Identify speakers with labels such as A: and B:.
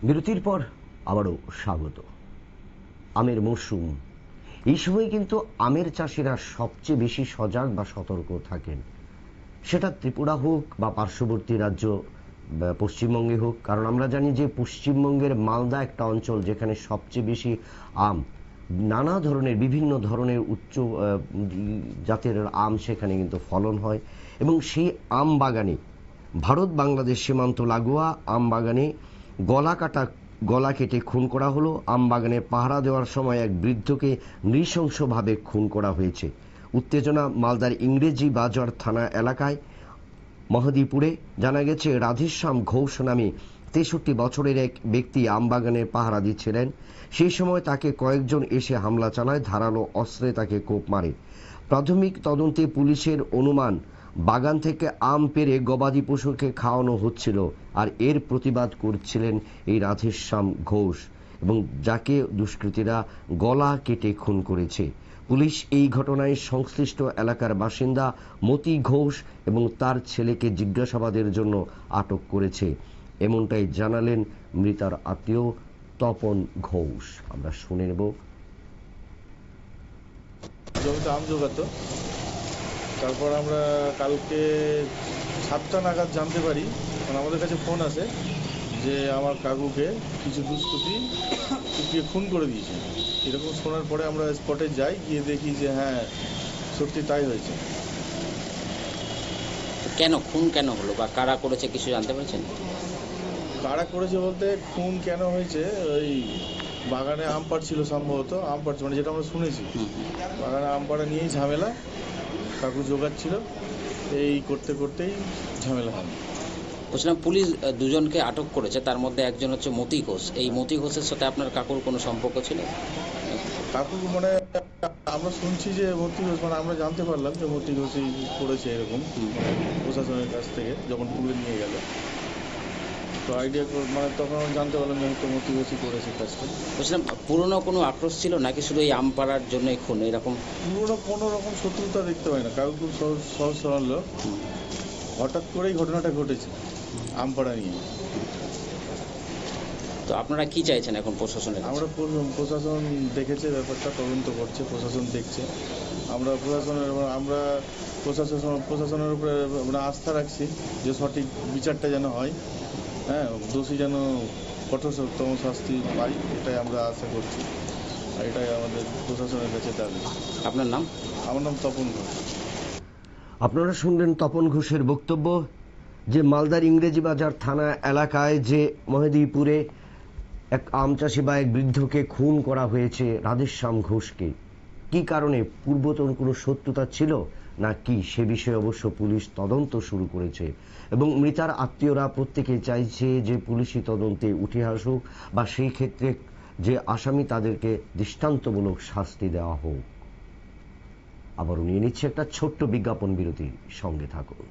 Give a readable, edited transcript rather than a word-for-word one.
A: বিরতির পর আবারও স্বাগত। আমের মৌসুম, এই সময় কিন্তু আমের চাষিরা সবচেয়ে বেশি সজাগ বা সতর্ক থাকেন, সেটা ত্রিপুরা হোক বা পার্শ্ববর্তী রাজ্য পশ্চিমবঙ্গে হোক। কারণ আমরা জানি যে পশ্চিমবঙ্গের মালদা একটা অঞ্চল যেখানে সবচেয়ে বেশি আম, নানা ধরনের বিভিন্ন ধরনের উচ্চ জাতের আম সেখানে কিন্তু ফলন হয়। এবং সেই আম বাগানে, ভারত বাংলাদেশ সীমান্ত লাগোয়া আম বাগানে গলা কেটে খুন করা হলো। আম বাগানে পাহারা দেওয়ার সময় এক বৃদ্ধকে নৃশংসভাবে খুন করা হয়েছে। উত্তেজনা মালদার ইংরেজি বাজার থানা এলাকায় মহদীপুরে। জানা গেছে রাধেশ্যাম ঘোষ নামে ৬৩ বছরের এক ব্যক্তি আমবাগানে পাহারা দিচ্ছিলেন। সেই সময় তাকে কয়েকজন এসে হামলা চালায়, ধারালো অস্ত্রে তাকে কোপ মারে। প্রাথমিক তদন্তে পুলিশের অনুমান, বাগান থেকে আম পেড়ে গবাদি পশুকে খাওয়ানো হচ্ছিল, আর এর প্রতিবাদ করছিলেন এই রাধেশ্যাম ঘোষ, এবং যাকে দুষ্কৃতীরা গলা কেটে খুন করেছে। পুলিশ এই ঘটনায় সংশ্লিষ্ট এলাকার বাসিন্দা মতি ঘোষ এবং তার ছেলেকে জিজ্ঞাসাবাদের জন্য আটক করেছে, এমনটাই জানালেন মৃতার আত্মীয় তপন ঘোষ। আমরা শুনে নেব।
B: জমিতে আম জোগাতো, তারপর আমরা কালকে 7টা নাগাদ জানতে পারি, কারণ আমাদের কাছে ফোন আসে যে আমার কাকুকে কিছু দুষ্কৃতী কুপিয়ে খুন করে দিয়েছে। এরকম শোনার পরে আমরা স্পটে যাই, গিয়ে দেখি যে হ্যাঁ সত্যি তাই হয়েছে।
C: কেন হলো বা কারা করেছে কিছু জানতে পেরেছেন?
B: কারা করেছে বলতে, খুন কেন হয়েছে, ওই বাগানে আম পাড়ছিল, সম্ভবত আম পাড়ছে, মানে যেটা আমরা শুনেছি বাগানে আম পাড়া নিয়েই ঝামেলা। কাকু জোগাচ্ছিল, এই করতে করতেই ঝামেলা হয়।
C: বলছিলাম পুলিশ দুজনকে আটক করেছে, তার মধ্যে একজন হচ্ছে মতি ঘোষ। এই মতি ঘোষের সাথে আপনার কাকুর কোনো সম্পর্ক ছিল?
B: কাকু মানে আমরা শুনছি যে মতি ঘোষ, মানে আমরা জানতে পারলাম যে মতি ঘোষই করেছে এরকম, প্রশাসনের কাছ থেকে যখন তুলে নিয়ে গেল তো আইডিয়া, মানে তখন জানতে পারলাম যে হয়তো মতি ঘোষই করেছে কাজটা।
C: বলছিলাম পুরনো কোনো আক্রোশ ছিল নাকি শুধু এই আম পাড়ার জন্যই খুন এরকম?
B: পুরোনো কোনো রকম শত্রুতা দেখতে পাই না, কাকু খুব সহজ সরল লোক। হঠাৎ করেই ঘটনাটা ঘটেছে আমপাড়া নিয়ে।
C: তো আপনারা কি চাইছেন এখন প্রশাসনের?
B: আমরা প্রশাসন দেখেছে ব্যাপারটা, তদন্ত করছে, প্রশাসন দেখছে। আমরা প্রশাসনের উপরে আমরা আস্থা রাখছি যে সঠিক বিচারটা যেন হয়, হ্যাঁ, দোষী যেন কঠোরতম শাস্তি পাই, এটাই আমরা আশা করছি, আর এটাই আমাদের প্রশাসনের কাছে দাবি।
C: আপনার নাম?
B: আমার নাম তপন ঘোষ।
A: আপনারা শুনলেন তপন ঘোষের বক্তব্য যে মালদার ইংরেজি বাজার থানা এলাকায় যে মহদীপুরে এক আম চাষি বা এক বৃদ্ধকে খুন করা হয়েছে রাধেশ্যাম ঘোষকে। কি কারণে, পূর্বতন কোনো শত্রুতা ছিল না কি, সে বিষয়ে অবশ্য পুলিশ তদন্ত শুরু করেছে, এবং মৃতার আত্মীয়রা প্রত্যেকে চাইছে যে পুলিশি তদন্তে উঠে আসুক, বা সেই ক্ষেত্রে যে আসামি তাদেরকে দৃষ্টান্তমূলক শাস্তি দেওয়া হোক। আবারও নিয়ে নিচ্ছে একটা ছোট্ট বিজ্ঞাপন বিরতি, সঙ্গে থাকুন।